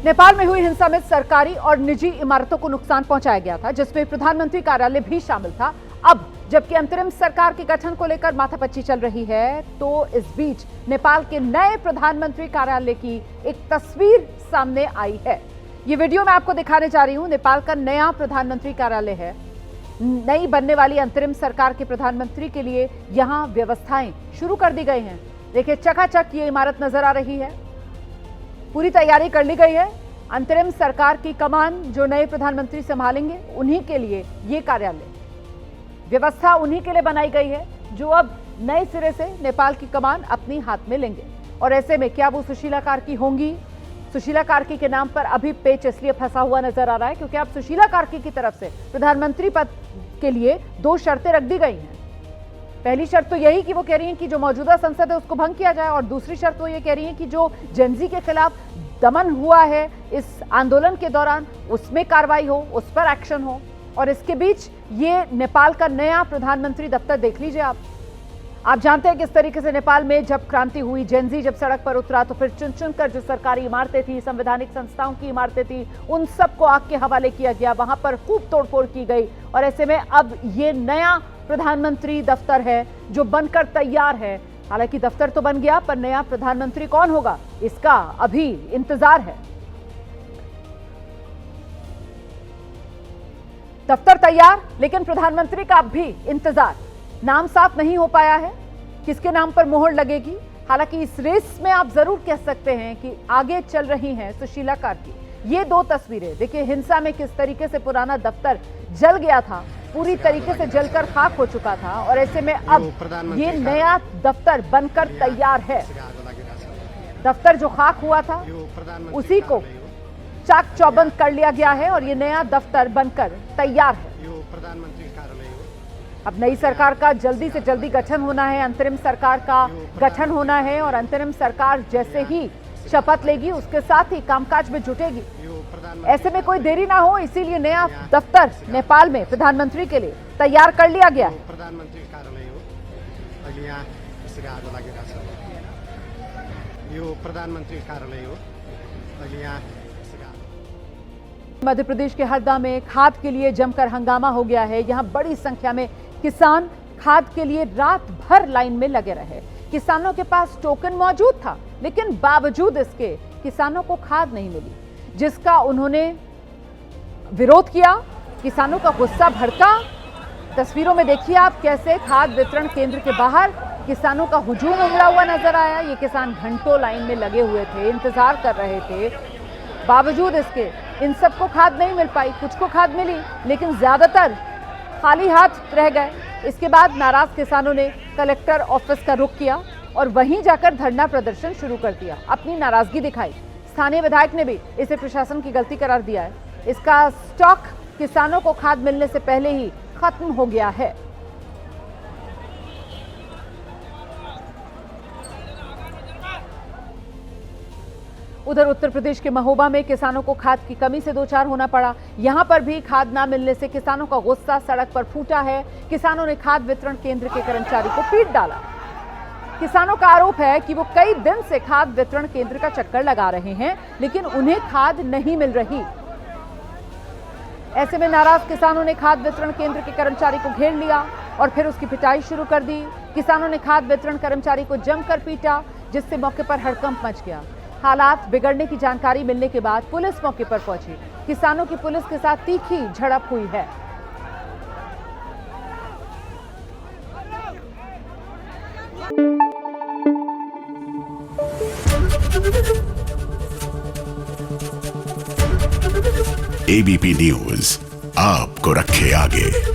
नेपाल में हुई हिंसा में सरकारी और निजी इमारतों को नुकसान पहुंचाया गया था, जिसमें प्रधानमंत्री कार्यालय भी शामिल था। अब जबकि अंतरिम सरकार के गठन को लेकर माथापच्ची चल रही है, तो इस बीच नेपाल के नए प्रधानमंत्री कार्यालय की एक तस्वीर सामने आई है। ये वीडियो मैं आपको दिखाने जा रही हूं। नेपाल का नया प्रधानमंत्री कार्यालय है। नई बनने वाली अंतरिम सरकार के प्रधानमंत्री के लिए यहां व्यवस्थाएं शुरू कर दी गई हैं। देखिए, चकाचक ये इमारत नजर आ रही है। पूरी तैयारी कर ली गई है। अंतरिम सरकार की कमान जो नए प्रधानमंत्री संभालेंगे, उन्हीं के लिए ये कार्यालय, व्यवस्था उन्हीं के लिए बनाई गई है जो अब नए सिरे से नेपाल की कमान अपनी हाथ में लेंगे। और ऐसे में क्या वो सुशीला कार्की होंगी? सुशीला कार्की के नाम पर अभी पेच इसलिए फंसा हुआ नजर आ रहा है क्योंकि अब सुशीला कार्की की तरफ से प्रधानमंत्री पद के लिए 2 शर्तें रख दी गई हैं। पहली शर्त तो यही कि वो कह रही हैं कि जो मौजूदा संसद है उसको भंग किया जाए, और दूसरी शर्त वो ये कह रही हैं कि जो जेनजी के खिलाफ दमन हुआ है इस आंदोलन के दौरान, उसमें कार्रवाई हो, उस पर एक्शन हो। और इसके बीच ये नेपाल का नया प्रधानमंत्री दफ्तर देख लीजिए आप जानते हैं किस तरीके से नेपाल में जब क्रांति हुई, जेनजी जब सड़क पर उतरा, तो फिर चुन चुन कर जो सरकारी इमारतें थी, संवैधानिक संस्थाओं की इमारतें थी, उन सबको आग के हवाले किया गया। वहां पर खूब तोड़फोड़ की गई। और ऐसे में अब ये नया प्रधानमंत्री दफ्तर है जो बनकर तैयार है। हालांकि दफ्तर तो बन गया, पर नया प्रधानमंत्री कौन होगा इसका अभी इंतजार है। दफ्तर तैयार, लेकिन प्रधानमंत्री का अब भी इंतजार। नाम साफ नहीं हो पाया है, किसके नाम पर मोहर लगेगी। हालांकि इस रेस में आप जरूर कह सकते हैं कि आगे चल रही हैं सुशीला कार्की। ये 2 तस्वीरें देखिए, हिंसा में किस तरीके से पुराना दफ्तर जल गया था, पूरी तरीके से जलकर खाक हो चुका था। और ऐसे में अब ये नया दफ्तर बनकर तैयार है। दफ्तर जो खाक हुआ था उसी को चाक चौबंद कर लिया गया है और ये नया दफ्तर बनकर तैयार है। अब नई सरकार का जल्दी से जल्दी गठन होना है, अंतरिम सरकार का गठन होना है, और अंतरिम सरकार जैसे ही शपथ लेगी उसके साथ ही कामकाज में जुटेगी। ऐसे में कोई देरी ना हो, इसीलिए नया दफ्तर नेपाल में प्रधानमंत्री के लिए तैयार कर लिया गया। प्रधानमंत्री कार्यालय हो। मध्य प्रदेश के हरदा में खाद के लिए जमकर हंगामा हो गया है। यहां बड़ी संख्या में किसान खाद के लिए रात भर लाइन में लगे रहे। किसानों के पास टोकन मौजूद था, लेकिन बावजूद इसके किसानों को खाद नहीं मिली, जिसका उन्होंने विरोध किया। किसानों का गुस्सा भड़का। तस्वीरों में देखिए आप कैसे खाद वितरण केंद्र के बाहर किसानों का हुजूम उमड़ा हुआ नजर आया। ये किसान घंटों लाइन में लगे हुए थे, इंतजार कर रहे थे। बावजूद इसके इन सबको खाद नहीं मिल पाई। कुछ को खाद मिली, लेकिन ज्यादातर खाली हाथ रह गए। इसके बाद नाराज किसानों ने कलेक्टर ऑफिस का रुख किया और वहीं जाकर धरना प्रदर्शन शुरू कर दिया, अपनी नाराजगी दिखाई। स्थानीय विधायक ने भी इसे प्रशासन की गलती करार दिया है। इसका स्टॉक किसानों को खाद मिलने से पहले ही खत्म हो गया है। उधर उत्तर प्रदेश के महोबा में किसानों को खाद की कमी से दो चार होना पड़ा। यहां पर भी खाद ना मिलने से किसानों का गुस्सा सड़क पर फूटा है। किसानों ने खाद वितरण केंद्र के कर्मचारी को पीट डाला। किसानों का आरोप है कि वो कई दिन से खाद वितरण केंद्र का चक्कर लगा रहे हैं, लेकिन उन्हें खाद नहीं मिल रही। ऐसे में नाराज किसानों ने खाद वितरण केंद्र के कर्मचारी को घेर लिया और फिर उसकी पिटाई शुरू कर दी। किसानों ने खाद वितरण कर्मचारी को जमकर पीटा, जिससे मौके पर हड़कंप मच गया। हालात बिगड़ने की जानकारी मिलने के बाद पुलिस मौके पर पहुंची। किसानों की पुलिस के साथ तीखी झड़प हुई है। एबीपी न्यूज आपको रखे आगे।